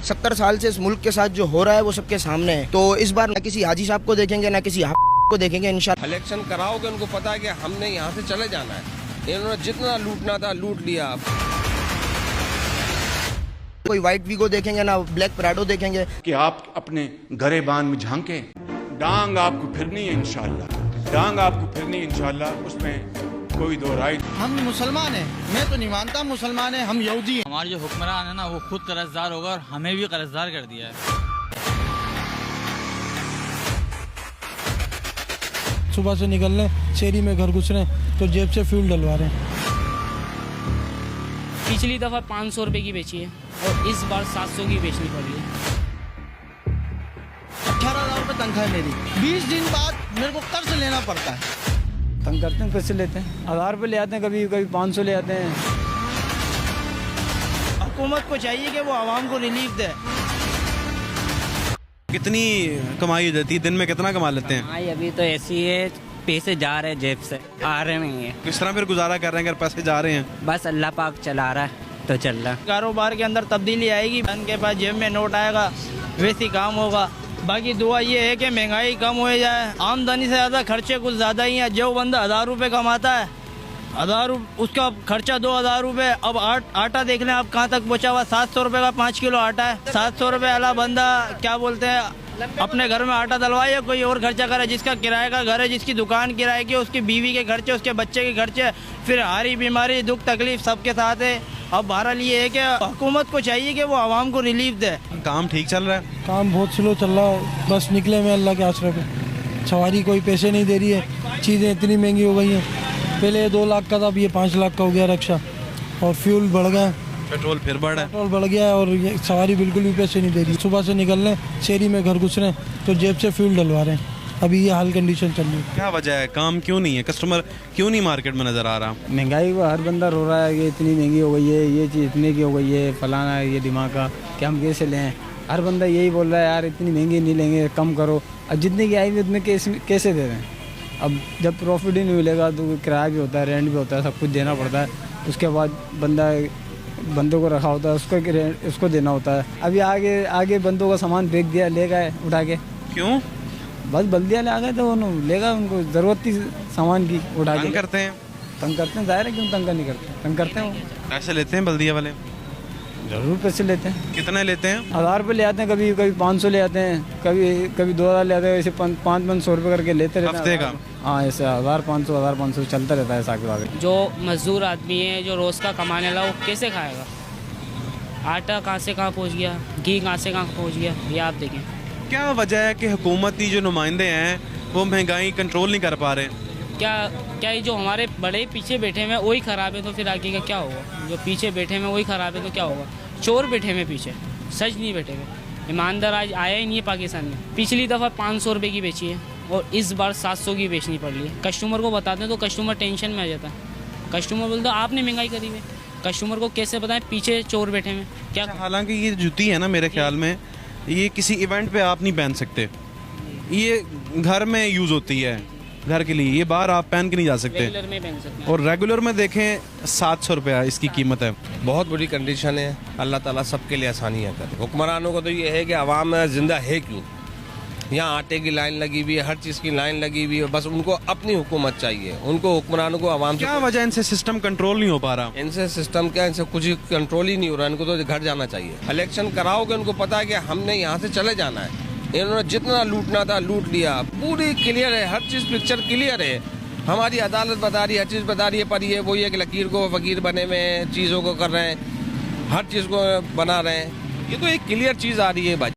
70 साल से इस मुल्क के साथ जो हो रहा है वो सबके सामने है। तो इस बार न किसी हाजी साहब को देखेंगे न किसी को देखेंगे इंशाल्लाह। इलेक्शन कराओगे, उनको पता है कि हमने यहाँ से चले जाना है। इन्होंने जितना लूटना था लूट लिया। कोई व्हाइट वीगो देखेंगे ना ब्लैक प्राडो देखेंगे। कि आप अपने गरेबान में झांके, डांग आपको फिरनी है इंशाल्लाह, डांग आपको फिरनी है इंशाल्लाह, उसमें कोई दो राय। हम मुसलमान हैं, मैं तो नहीं मानता मुसलमान है, हम यहूदी हैं। हमारे जो हुक्मरान है ना वो खुद कर्जदार होगा और हमें भी कर्जदार कर दिया है। सुबह से निकल रहे, शेरी में घर घुस रहे तो जेब से फ्यूल डलवा रहे हैं। पिछली दफा 500 रुपए की बेची है और इस बार 700 की बेचनी पड़ी है। 18,000 रुपये तनख्वाह है मेरी, 20 दिन बाद मेरे को कर्ज लेना पड़ता है। तंग करते हैं, पैसे लेते हैं, 1000 रुपये ले आते हैं, कभी कभी 500 ले आते हैं। हुकूमत को चाहिए कि वो आवाम को रिलीफ दे। कितनी कमाई हो जाती है दिन में, कितना कमा लेते हैं? कमाई अभी तो ऐसी है, पैसे जा रहे हैं जेब से, आ रहे नहीं है। किस तरह फिर गुजारा कर रहे हैं अगर पैसे जा रहे हैं? बस अल्लाह पाक चला रहा है तो चल रहा है। कारोबार के अंदर तब्दीली आएगी, उनके पास जेब में नोट आएगा, वैसी काम होगा। बाकी दुआ ये है कि महंगाई कम हो जाए, आमदनी से ज़्यादा खर्चे कुछ ज़्यादा ही हैं। जो बंदा 1000 रुपये कमाता है, 1000 उसका खर्चा 2000 रुपये। अब आटा देख लें आप कहाँ तक पहुँचा हुआ, 700 रुपये का 5 किलो आटा है। 700 रुपये वाला बंदा क्या बोलते हैं, अपने घर में आटा डलवाए, कोई और खर्चा करे। जिसका किराए का घर है, जिसकी दुकान किराए की, उसकी बीवी के खर्चे, उसके बच्चे के खर्चे, फिर हारी बीमारी दुख तकलीफ सबके साथ है। अब बहरहाल ये है कि हुकूमत को चाहिए कि वो आवाम को रिलीफ दे। काम ठीक चल रहा है? काम बहुत स्लो चल रहा है, बस निकले में अल्लाह के आश्रय पे। सवारी कोई पैसे नहीं दे रही है, चीज़ें इतनी महंगी हो गई हैं। पहले 2 लाख का था, अब ये 5 लाख का हो गया रक्षा, और फ्यूल बढ़ गया, पेट्रोल फिर बढ़ रहा है। पेट्रोल बढ़ गया है और ये सवारी बिल्कुल भी पैसे नहीं दे रही। सुबह से निकल रहे, शेरी में घर घुस रहे तो जेब से फ्यूल डलवा रहे हैं। अभी ये हाल कंडीशन चल रही है। क्या वजह है, काम क्यों नहीं है, कस्टमर क्यों नहीं मार्केट में नजर आ रहा? महंगाई को हर बंदा रो रहा है कि इतनी महंगी हो गई है, ये चीज़ इतने की हो गई है, फलाना है, ये दिमाग का कि हम कैसे लें। हर बंदा यही बोल रहा है यार इतनी महंगी नहीं लेंगे, कम करो। अब जितने की आएगी उतने कैसे दे दें? अब जब प्रॉफिट ही नहीं मिलेगा तो किराया भी होता है, रेंट भी होता है, सब कुछ देना पड़ता है। उसके बाद बंदों को रखा होता है, उसको देना होता है। अभी आगे बंदों का सामान फेंक दिया, ले गए उठा के। क्यों? बस बल्दिया ले आ गए तो उन्होंने लेगा, उनको ज़रूरत थी सामान की, उठा के। तंग करते हैं? तंग करते हैं, जाहिर है क्यों तंग नहीं करते, तंग करते हैं। वो पैसे लेते हैं बल्दिया वाले? ज़रूर पैसे लेते हैं। कितने लेते हैं? 1000 रुपये ले आते हैं, कभी 500 ले आते हैं, कभी 2000 ले आते हैं। ऐसे 500 रुपये करके लेते रहते हैं हफ्ते का? हाँ, ऐसे 1500 चलता रहता है साथ आगे। जो मजदूर आदमी है, जो रोज़ का कमाने वाला, वो कैसे खाएगा? आटा कहाँ से कहाँ पहुँच गया, घी कहाँ से कहाँ पहुँच गया, ये आप देखें। क्या वजह है कि हुकूमती जो नुमाइंदे हैं वो महंगाई कंट्रोल नहीं कर पा रहे? क्या ये जो हमारे बड़े पीछे बैठे हुए हैं वही ख़राब है, तो फिर आगे का क्या होगा? जो पीछे बैठे हुए हैं वही ख़राब है तो क्या होगा? चोर बैठे हुए पीछे, सच नहीं बैठे हुए। ईमानदार आज आया ही नहीं है पाकिस्तान में। पिछली दफ़ा 500 रुपये की बेची है और इस बार 700 की बेचनी पड़ रही है। कस्टमर को बताते हैं तो कस्टमर टेंशन में आ जाता है। कस्टमर बोलते आपने महंगाई करी है, कस्टमर को कैसे बताएं पीछे चोर बैठे हुए क्या? हालांकि ये जूती है ना, मेरे ख्याल में ये किसी इवेंट पे आप नहीं पहन सकते, ये घर में यूज़ होती है, घर के लिए। ये बाहर आप पहन के नहीं जा सकते। रेगुलर में पहन सकते हैं। और रेगुलर में देखें 700 रुपया इसकी कीमत है। बहुत बुरी कंडीशन है। अल्लाह ताला सबके लिए आसानियाँ करे। हुक्मरानों को तो ये है कि अवाम जिंदा है क्यों? यहाँ आटे की लाइन लगी हुई है, हर चीज़ की लाइन लगी हुई है। बस उनको अपनी हुकूमत चाहिए, उनको हुक्मरानों को आवाम से। क्या वजह इनसे सिस्टम कंट्रोल नहीं हो पा रहा? इनसे सिस्टम क्या, इनसे कुछ कंट्रोल ही नहीं हो रहा। इनको तो घर जाना चाहिए। इलेक्शन कराओगे, उनको पता है कि हमने यहाँ से चले जाना है। इन्होंने जितना लूटना था लूट लिया। पूरी क्लियर है, हर चीज़ पिक्चर क्लियर है। हमारी अदालत बता रही है, हर चीज़ बता रही है, पर ये वही है कि लकीर को फकीर बने में चीज़ों को कर रहे हैं, हर चीज़ को बना रहे हैं। ये तो एक क्लियर चीज़ आ रही है भाई।